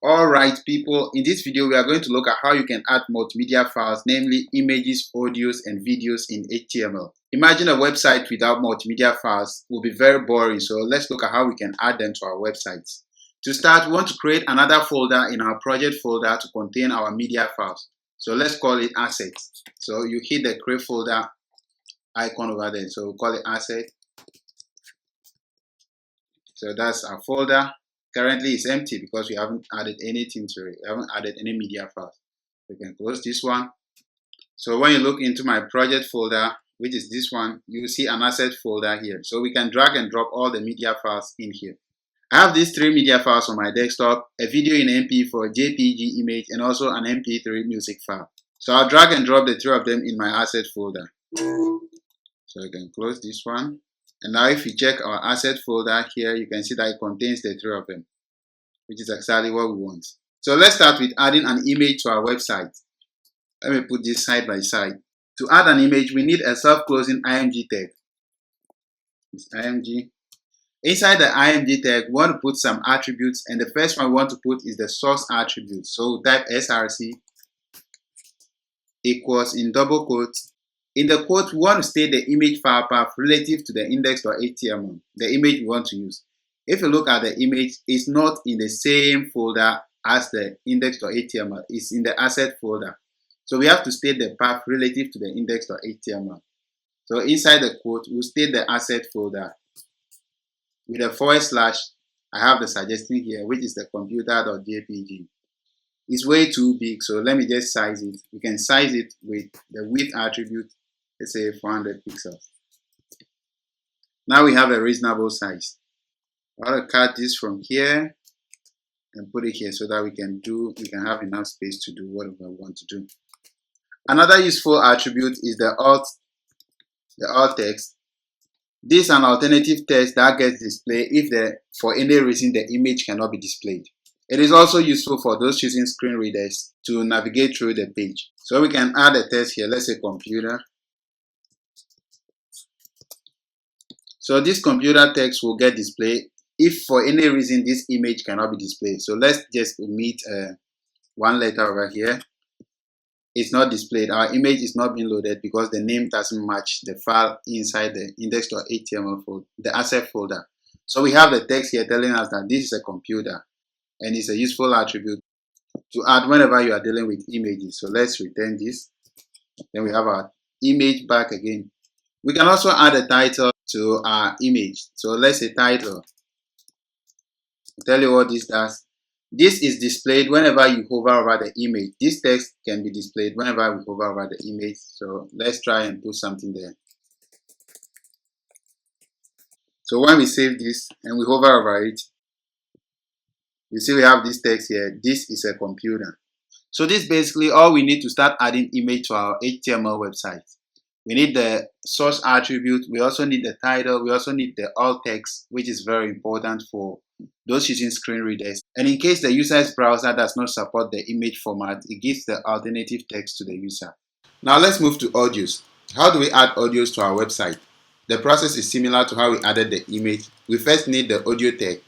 Alright people, in this video we are going to look at how you can add multimedia files, namely images, audios and videos in HTML. Imagine a website without multimedia files will be very boring, so let's look at how we can add them to our websites. To start, we want to create another folder in our project folder to contain our media files. So let's call it assets. So you hit the create folder icon over there, so we'll call it asset. So that's our folder. Currently it's empty because we haven't added anything to it. We haven't added any media files. We can close this one. So when you look into my project folder, which is this one, you will see an asset folder here. So we can drag and drop all the media files in here. I have these three media files on my desktop, a video in MP4, JPG image, and also an MP3 music file. So I'll drag and drop the three of them in my asset folder. So you can close this one. And now if you check our asset folder here, you can see that it contains the three of them, which is exactly what we want. So let's start with adding an image to our website. Let me put this side by side. To add an image, we need a self-closing img tag. It's img. Inside the img tag, we want to put some attributes, and the first one we want to put is the source attribute. So we'll type src equals in double quotes. In the quote, we want to state the image file path relative to the index.html, the image we want to use. If you look at the image, it's not in the same folder as the index.html. It's in the asset folder. So we have to state the path relative to the index.html. So inside the quote, we'll state the asset folder with a /. I have the suggestion here, which is the computer.jpg. It's way too big, so let me just size it. We can size it with the width attribute, let's say 400 pixels. Now we have a reasonable size. I'll cut this from here and put it here so that we can have enough space to do whatever we want to do. Another useful attribute is the alt text. This is an alternative text that gets displayed if for any reason the image cannot be displayed. It is also useful for those using screen readers to navigate through the page. So we can add a text here, let's say computer. So this computer text will get displayed if for any reason this image cannot be displayed. So let's just omit one letter over here. It's not displayed. Our image is not being loaded because the name doesn't match the file inside the index.html folder, the asset folder. So we have the text here telling us that this is a computer, and it's a useful attribute to add whenever you are dealing with images. So let's return this. Then we have our image back again. We can also add a title to our image. So let's say title. I'll tell you what this does. This is displayed whenever you hover over the image. This text can be displayed whenever we hover over the image. So let's try and put something there. So when we save this and we hover over it, you see we have this text here. This is a computer. So this is basically all we need to start adding image to our HTML website. We need the source attribute. We also need the title. We also need the alt text, which is very important for those using screen readers. And in case the user's browser does not support the image format, it gives the alternative text to the user. Now let's move to audios. How do we add audios to our website? The process is similar to how we added the image. We first need the audio tag.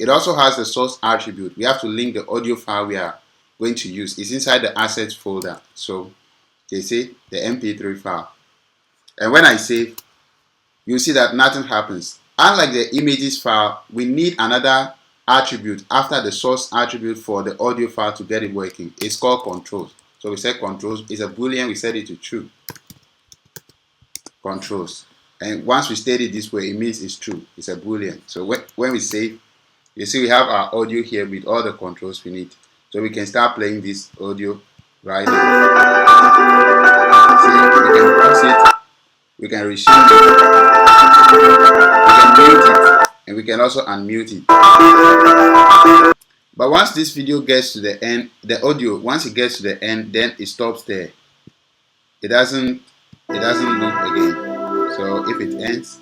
It also has the source attribute. We have to link the audio file we are going to use. It's inside the assets folder. So they say the MP3 file. And when I save, you see that nothing happens. Unlike the images file, we need another attribute after the source attribute for the audio file to get it working. It's called controls. So we set controls. It's a boolean. We set it to true. Controls. And once we state it this way, it means it's true. It's a boolean. So when we save, you see we have our audio here with all the controls we need. So we can start playing this audio right now. See, we can pause it, we can resume it, we can mute it, and we can also unmute it. But once this video gets to the end, the audio, once it gets to the end, then it stops there. It doesn't loop again. So if it ends,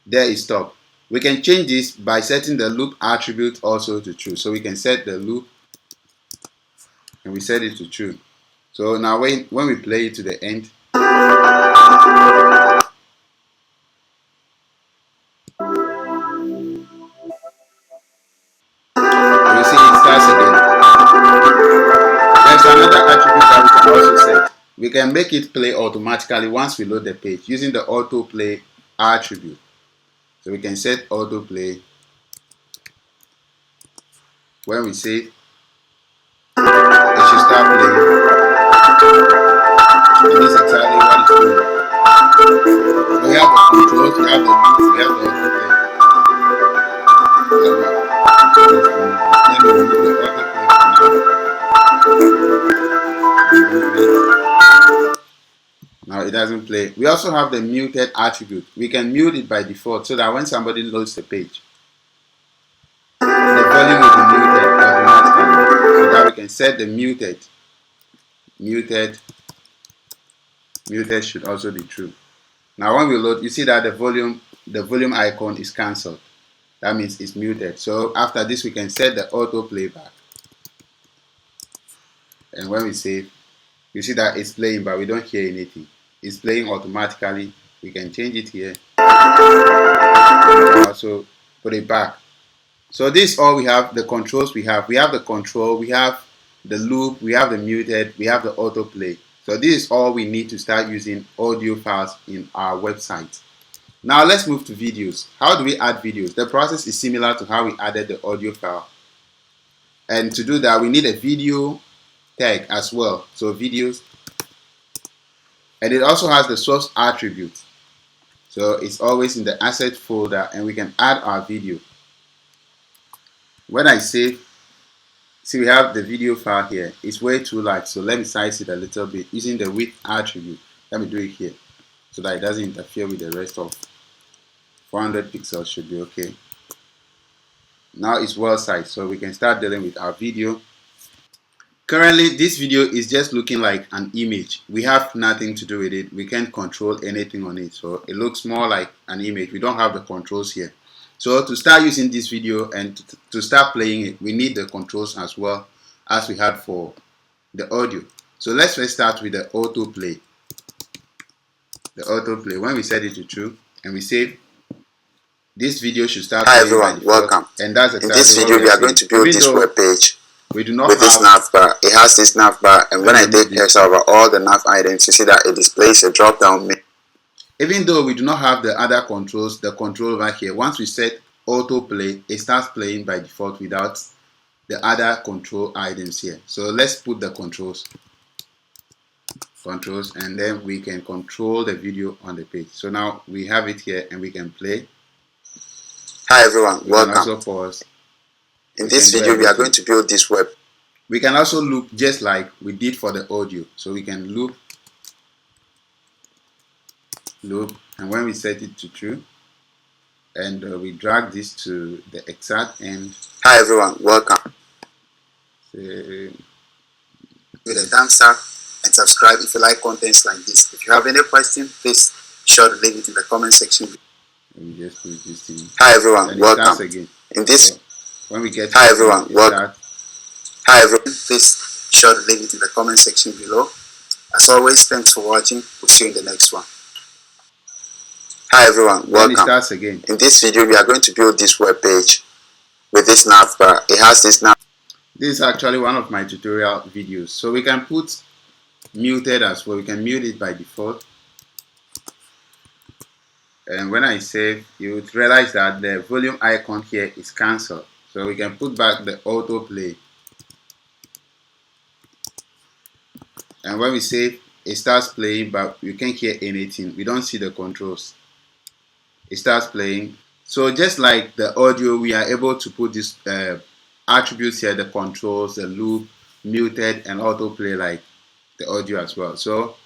there it stops. We can change this by setting the loop attribute also to true. So we can set the loop and we set it to true. So now when we play it to the end, another attribute that we can also set. We can make it play automatically once we load the page using the autoplay attribute. So we can set autoplay. When we save, it should start playing. And this is exactly what it's doing. So we have the controls, we have the loop, we have the autoplay. Let me remove the autoplay for now. Now it doesn't play. We also have the muted attribute. We can mute it by default so that when somebody loads the page, the volume will be muted automatically. So that we can set the muted should also be true. Now when we load, you see that the volume icon is cancelled. That means it's muted. So after this, we can set the auto playback. And when we save, you see that it's playing, but we don't hear anything. It's playing automatically. We can change it here. We can also put it back. So this is all we have, the controls we have. We have the control, we have the loop, we have the muted, we have the autoplay. So this is all we need to start using audio files in our website. Now let's move to videos. How do we add videos? The process is similar to how we added the audio file. And to do that, we need a video tag as well. So videos. And it also has the source attribute. So it's always in the asset folder and we can add our video. When I save, see we have the video file here. It's way too large, so let me size it a little bit using the width attribute. Let me do it here so that it doesn't interfere with the rest of 400 pixels should be okay. Now it's well sized, so we can start dealing with our video. Currently, this video is just looking like an image. We have nothing to do with it. We can't control anything on it, so it looks more like an image. We don't have the controls here. So to start using this video and to start playing it, we need the controls as well as we had for the audio. So let's first start with the autoplay. The autoplay, when we set it to true and we save, this video should start. Hi everyone, welcome. And that's exactly in this video we are going to build this web page we do not with this nav bar. It has this nav bar, and when I take X over all the nav items, you see that it displays a drop down menu. Even though we do not have the other controls, the control over here, once we set autoplay, it starts playing by default without the other control items here. So let's put the controls, and then we can control the video on the page. So now we have it here and we can play. Hi everyone, welcome. Also pause. In this video we are going to build this web. We can also loop just like we did for the audio. So we can loop, and when we set it to true and we drag this to the exact end. Hi everyone, welcome. Say, with a thumbs up and subscribe if you like contents like this. If you have any question, please be sure to leave it in the comment section. Let me just put this thing. Hi everyone, welcome. Again. In this, so when we get hi everyone, welcome. Hi everyone, please be sure to leave it in the comment section below. As always, thanks for watching. We'll see you in the next one. Hi everyone, welcome. It starts again. In this video, we are going to build this web page with this nav bar. It has this nav. This is actually one of my tutorial videos. So we can put muted as well. We can mute it by default. And when I save, you would realize that the volume icon here is cancelled. So we can put back the autoplay. And when we save, it starts playing, but you can't hear anything. We don't see the controls. It starts playing. So just like the audio, we are able to put these attributes here, the controls, the loop, muted, and autoplay like the audio as well. So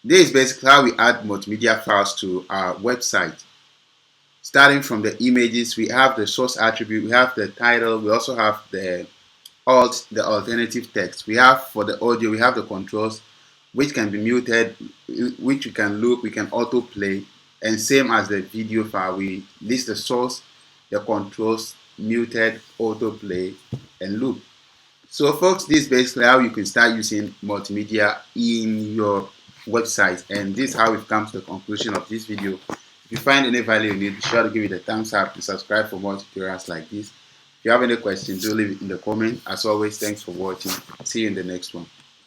this is basically how we add multimedia files to our website. Starting from the images, we have the source attribute, we have the title, we also have the alternative text. We have for the audio, we have the controls, which can be muted, which we can loop, we can autoplay, and same as the video file, we list the source, the controls, muted, autoplay, and loop. So folks, this is basically how you can start using multimedia in your website, and this is how we've come to the conclusion of this video. If you find any value in it, be sure to give it a thumbs up and subscribe for more tutorials like this. If you have any questions, do leave it in the comment. As always, thanks for watching. See you in the next one.